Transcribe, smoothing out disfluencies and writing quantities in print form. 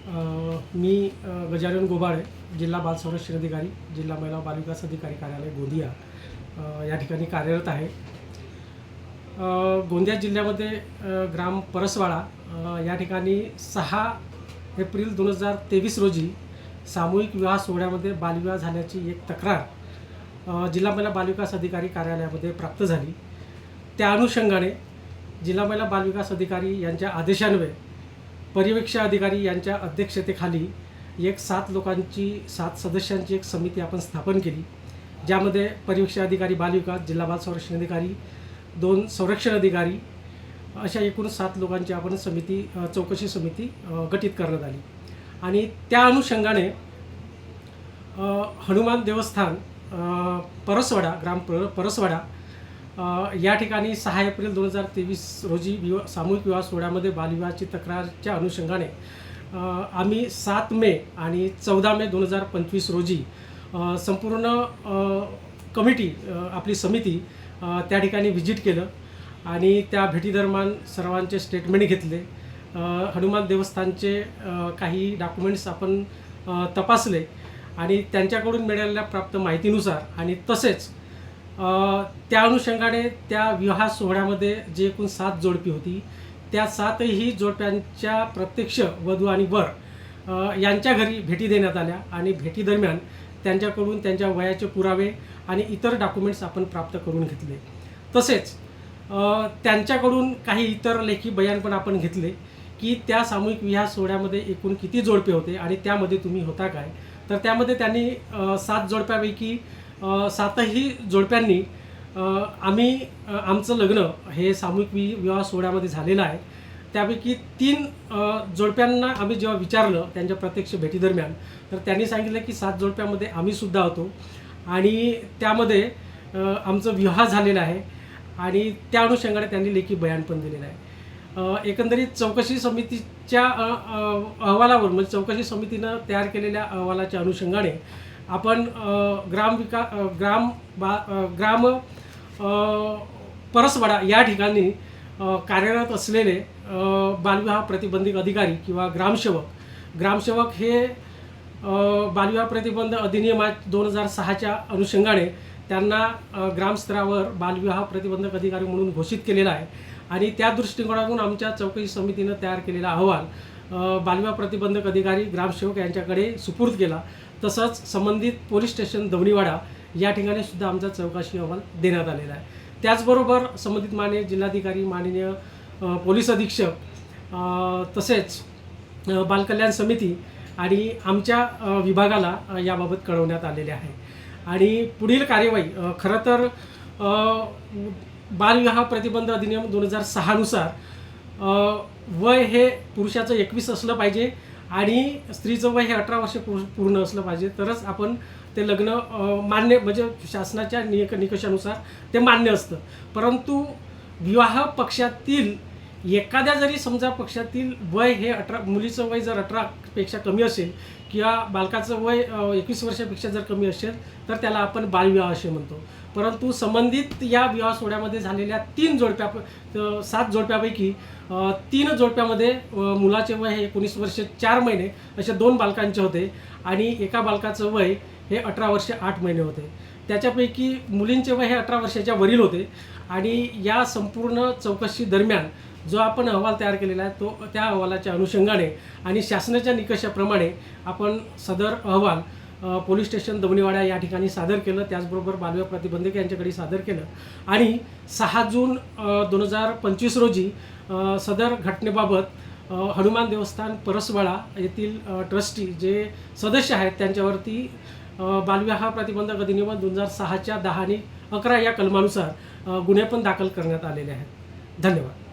मी गजानन गोबाळे, जिल्हा बाल संरक्षण अधिकारी, जिल्हा महिला बाल विकास अधिकारी कार्यालय गोंदिया या ठिकाणी कार्यरत आहे. गोंदिया जिल्ह्यामध्ये ग्राम परसवाडा या ठिकाणी 6 एप्रिल 2023 रोजी सामूहिक विवाह सोहळ्यामध्ये बालविवाह झाल्याची एक तक्रार जिल्हा महिला बाल विकास अधिकारी कार्यालयामध्ये प्राप्त झाली. त्या अनुषंगाने जिल्हा महिला बाल विकास अधिकारी यांच्या आदेशान्वये पर्यवेक्षण अधिकारी यांच्या अध्यक्षतेखाली एक 7 सदस्यांची एक समिती आपण स्थापन केली, ज्यामध्ये पर्यवेक्षण अधिकारी बाल विकास, जिल्हा बाल संरक्षण अधिकारी, 2 संरक्षण अधिकारी अशा एकूण 7 लोकांची आपण चौकशी समिती गठीत करण्यात आली. आणि त्या अनुषंगाने हनुमान देवस्थान परसवाडा, ग्राम परसवाडा या ठिकाणी 6 एप्रिल 2023 रोजी सामूहिक विवाह सोहळ्यामध्ये बालविवाहाची तक्रारच्या अनुषंगाने आम्ही 7 मे आणि 14 मे 2025 रोजी संपूर्ण कमिटी, आपली समिती त्या ठिकाणी व्हिजिट केलं आणि त्या भेटीदरम्यान सर्वांचे स्टेटमेंट घेतले. हनुमान देवस्थानचे काही डॉक्युमेंट्स आपण तपासले आणि त्यांच्याकडून मिळालेल्या प्राप्त माहितीनुसार आणि तसेच त्या अनुषंगाने त्या विवाह सोहळ्यामध्ये जे एकूण 7 जोडपी होती, त्या 7ही जोडप्यांच्या प्रत्यक्ष वधू आणि वर यांच्या घरी भेटी देण्यात आल्या आणि भेटीदरम्यान त्यांच्याकडून त्यांच्या वयाचे पुरावे आणि इतर डॉक्युमेंट्स आपण प्राप्त करून घेतले. तसेच त्यांच्याकडून काही इतर लेखी बयान पण आपण घेतले की त्या सामूहिक विवाह सोहळ्यामध्ये एकूण किती जोडपे होते आणि त्यामध्ये तुम्ही होता काय. तर त्यामध्ये त्यांनी 7 जोडप्यापैकी 7ही जोडप्यांनी आमचं लग्न हे सामूहिक विवाह सोहळ्यामध्ये झालेलं आहे. त्यापैकी 3 जोडप्यांना आम्ही जेव्हा विचारलं त्यांच्या प्रत्यक्ष भेटीदरम्यान, तर त्यांनी सांगितलं की 7 जोडप्यामध्ये आम्हीसुद्धा होतो आणि त्यामध्ये आमचं विवाह झालेला आहे आणि त्या अनुषंगाने त्यांनी लेखी बयान पण दिलेलं आहे. एकंदरीत चौकशी समितीच्या अहवालावर, म्हणजे चौकशी समितीनं तयार केलेल्या अहवालाच्या अनुषंगाने आपण ग्राम परसवाडा या ठिकाणी कार्यरत असलेले बालविवाह प्रतिबंधक अधिकारी किंवा ग्रामसेवक हे बालविवाह प्रतिबंध अधिनियम 2006च्या अनुषंगाने त्यांना ग्रामस्तरावर बालविवाह प्रतिबंधक अधिकारी म्हणून घोषित केलेला आहे. आणि त्या दृष्टिकोनातून आमच्या चौकशी समितीनं तयार केलेला अहवाल बालविवाह प्रतिबंधक अधिकारी ग्रामसेवक यांच्याकडे सुपूर्द केला. तसंच संबंधित पोलीस स्टेशन दवणीवाडा या ठिकाणी सुद्धा आमचा चौकशी अहवाल देण्यात आलेला आहे. त्याचबरोबर संबंधित माननीय जिल्हाधिकारी, माननीय पोलीस अधीक्षक, तसेच बालकल्याण समिती आणि आमच्या विभागाला याबाबत कळवण्यात आलेले आहे. आणि पुढील कार्यवाही खरं तर बालविवाह प्रतिबंध अधिनियम 2006 नुसार वय हे पुरुषाचं 21 असलं पाहिजे आणि स्त्रीचं वय हे 18 वर्ष पूर्ण असलं पाहिजे, तरच आपण ते लग्न मान्य, म्हणजे शासनाच्या निकषानुसार ते मान्य असतं. परंतु विवाह पक्षातील एखाद्या जरी समजा पक्षातील वय हे 18, मुलीचं वय जर 18पेक्षा कमी असेल किंवा बालकाचं वय 21 वर्षापेक्षा जर कमी असेल तर त्याला आपण बालविवाह असे म्हणतो. परंतु संबंधित या विवाह सोहळ्यामध्ये झालेल्या 7 जोडप्यापैकी 3 जोडप्यामध्ये मुलाचे वय हे 19 वर्ष 4 महिने असे 2 बालकांचे होते आणि एका बालकाचं वय हे 18 वर्ष 8 महिने होते. त्याच्यापैकी मुलींचे वय हे 18 वर्षाच्या वरील होते. आणि या संपूर्ण चौकशी दरम्यान जो आपण अहवाल तयार केलेला आहे तो त्या अहवालाच्या अनुषंगाने आणि शासनाच्या निकषाप्रमाणे आपण सदर अहवाल पोलीस स्टेशन दवणीवाडा या ठिकाणी सादर केलं. त्याचबरोबर बालविवाह प्रतिबंधक यांच्याकडे सादर केलं आणि 6 जून 2025 रोजी सदर घटनेबाबत हनुमान देवस्थान परसवाडा येथील ट्रस्टी जे सदस्य आहेत त्यांच्यावरती बालविवाह प्रतिबंधक अधिनियम 2006च्या 10 आणि 11 या कलमानुसार गुन्हे पण दाखल करण्यात आलेले आहेत. धन्यवाद.